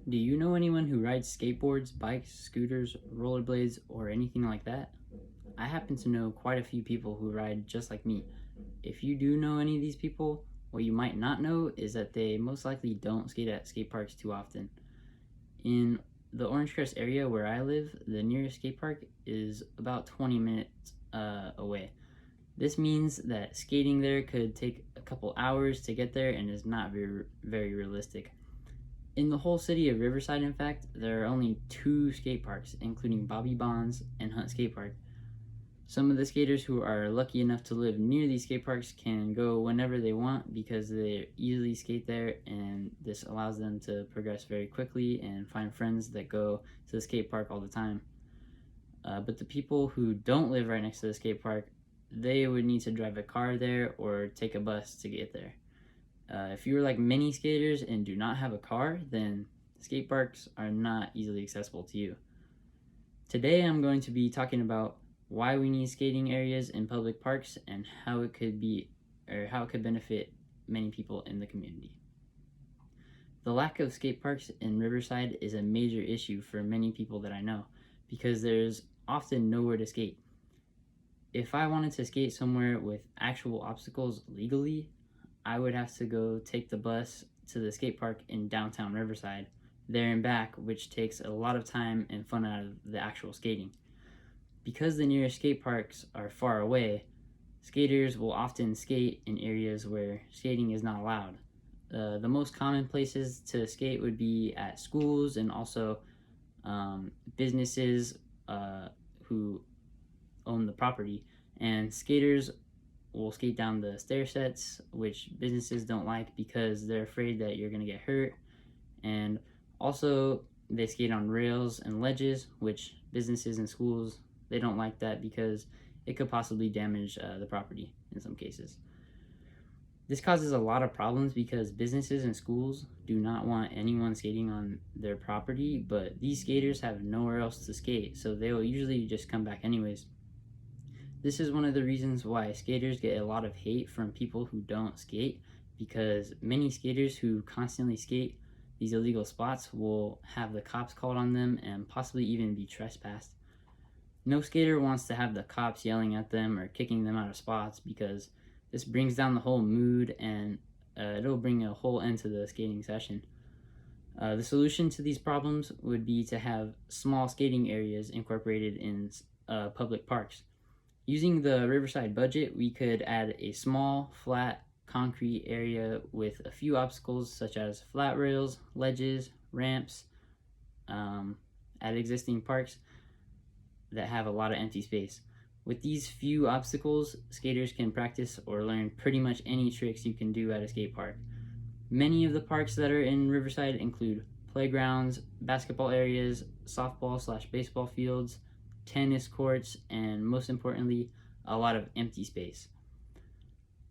Do you know anyone who rides skateboards, bikes, scooters, rollerblades, or anything like that? I happen to know quite a few people who ride just like me. If you do know any of these people, what you might not know is that they most likely don't skate at skate parks too often. In the Orange Crest area where I live, the nearest skate park is about 20 minutes away. This means that skating there could take a couple hours to get there and is not very realistic. In the whole city of Riverside, in fact, there are only two skate parks, including Bobby Bonds and Hunt Skate Park. Some of the skaters who are lucky enough to live near these skate parks can go whenever they want because they easily skate there, and this allows them to progress very quickly and find friends that go to the skate park all the time. But the people who don't live right next to the skate park, they would need to drive a car there or take a bus to get there. If you're like many skaters and do not have a car, then skate parks are not easily accessible to you. Today I'm going to be talking about why we need skating areas in public parks and how it could benefit many people in the community. The lack of skate parks in Riverside is a major issue for many people that I know because there's often nowhere to skate. If I wanted to skate somewhere with actual obstacles legally, I would have to go take the bus to the skate park in downtown Riverside, there and back, which takes a lot of time and fun out of the actual skating. Because the nearest skate parks are far away, skaters will often skate in areas where skating is not allowed. The most common places to skate would be at schools and also businesses who own the property, and skaters will skate down the stair sets, which businesses don't like because they're afraid that you're going to get hurt. And also, they skate on rails and ledges, which businesses and schools, they don't like that because it could possibly damage the property in some cases. This causes a lot of problems because businesses and schools do not want anyone skating on their property, but these skaters have nowhere else to skate, so they will usually just come back anyways. This is one of the reasons why skaters get a lot of hate from people who don't skate, because many skaters who constantly skate these illegal spots will have the cops called on them and possibly even be trespassed. No skater wants to have the cops yelling at them or kicking them out of spots because this brings down the whole mood and it'll bring a whole end to the skating session. The solution to these problems would be to have small skating areas incorporated in public parks. Using the Riverside budget, we could add a small, flat, concrete area with a few obstacles such as flat rails, ledges, ramps at existing parks that have a lot of empty space. With these few obstacles, skaters can practice or learn pretty much any tricks you can do at a skate park. Many of the parks that are in Riverside include playgrounds, basketball areas, softball/baseball fields, tennis courts, and most importantly, a lot of empty space.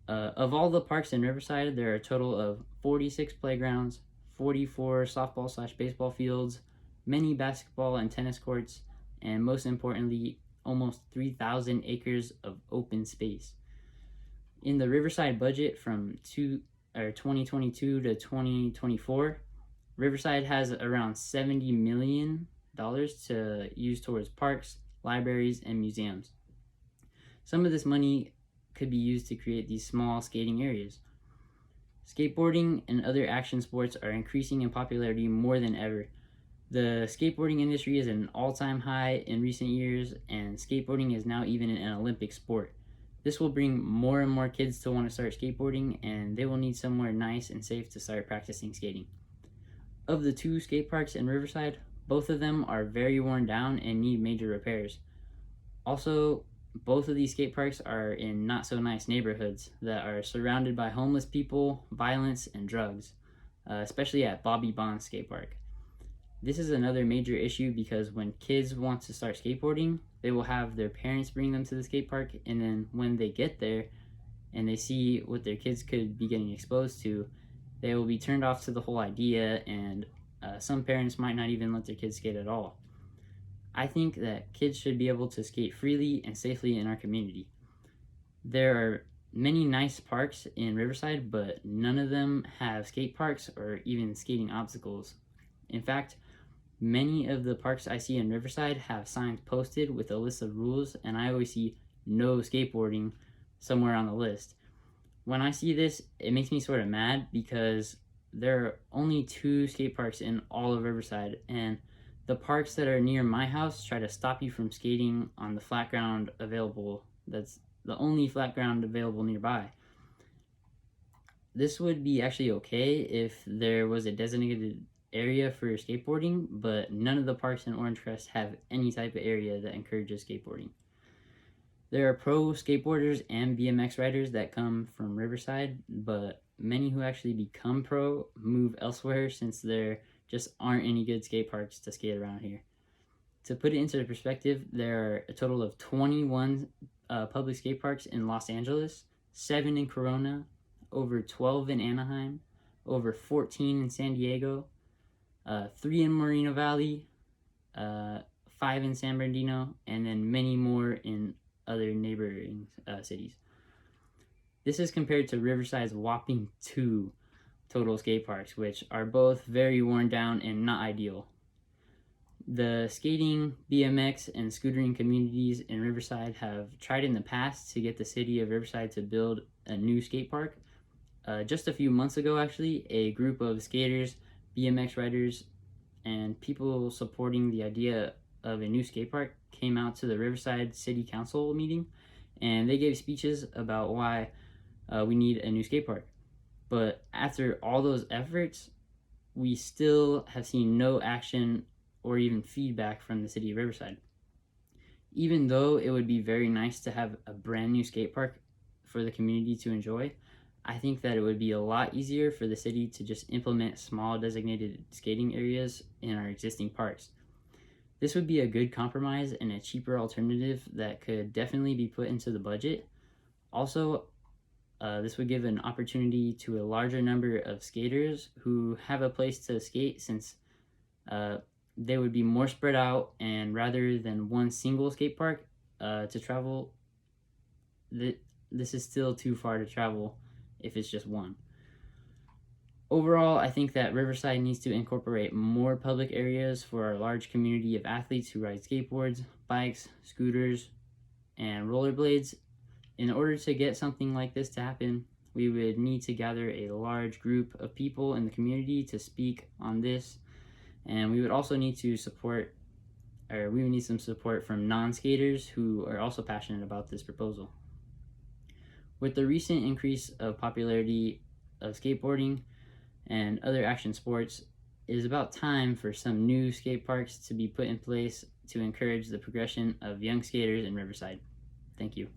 Of all the parks in Riverside, there are a total of 46 playgrounds, 44 softball/baseball fields, many basketball and tennis courts, and most importantly, almost 3,000 acres of open space. In the Riverside budget from 2022 to 2024, Riverside has around $70 million to use towards parks, libraries, and museums. Some of this money could be used to create these small skating areas. Skateboarding and other action sports are increasing in popularity more than ever. The skateboarding industry is at an all-time high in recent years, and skateboarding is now even an Olympic sport. This will bring more and more kids to want to start skateboarding, and they will need somewhere nice and safe to start practicing skating. Of the two skate parks in Riverside, both of them are very worn down and need major repairs. Also, both of these skate parks are in not so nice neighborhoods that are surrounded by homeless people, violence, and drugs, especially at Bobby Bonds Skate Park. This is another major issue because when kids want to start skateboarding, they will have their parents bring them to the skate park, and then when they get there and they see what their kids could be getting exposed to, they will be turned off to the whole idea, and some parents might not even let their kids skate at all. I think that kids should be able to skate freely and safely in our community. There are many nice parks in Riverside, but none of them have skate parks or even skating obstacles. In fact, many of the parks I see in Riverside have signs posted with a list of rules, and I always see no skateboarding somewhere on the list. When I see this, it makes me sort of mad because there are only 2 skate parks in all of Riverside, and the parks that are near my house try to stop you from skating on the flat ground available. That's the only flat ground available nearby. This would be actually okay if there was a designated area for skateboarding, but none of the parks in Orange Crest have any type of area that encourages skateboarding. There are pro skateboarders and BMX riders that come from Riverside, but many who actually become pro move elsewhere since there just aren't any good skate parks to skate around here. To put it into perspective, there are a total of 21 public skate parks in Los Angeles, 7 in Corona, over 12 in Anaheim, over 14 in San Diego, 3 in Moreno Valley, 5 in San Bernardino, and then many more in other neighboring cities. This is compared to Riverside's whopping 2 total skate parks, which are both very worn down and not ideal. The skating, BMX, and scootering communities in Riverside have tried in the past to get the city of Riverside to build a new skate park. Just a few months ago, actually, a group of skaters, BMX riders, and people supporting the idea of a new skate park came out to the Riverside City Council meeting, and they gave speeches about why we need a new skate park. But after all those efforts, we still have seen no action or even feedback from the city of Riverside. Even though it would be very nice to have a brand new skate park for the community to enjoy, I think that it would be a lot easier for the city to just implement small designated skating areas in our existing parks. This would be a good compromise and a cheaper alternative that could definitely be put into the budget. Also, this would give an opportunity to a larger number of skaters who have a place to skate, since they would be more spread out, and rather than one single skate park to travel, this is still too far to travel if it's just one. Overall, I think that Riverside needs to incorporate more public areas for our large community of athletes who ride skateboards, bikes, scooters, and rollerblades. In order to get something like this to happen, we would need to gather a large group of people in the community to speak on this, and we would also need to we would need some support from non-skaters who are also passionate about this proposal. With the recent increase of popularity of skateboarding and other action sports, it is about time for some new skate parks to be put in place to encourage the progression of young skaters in Riverside. Thank you.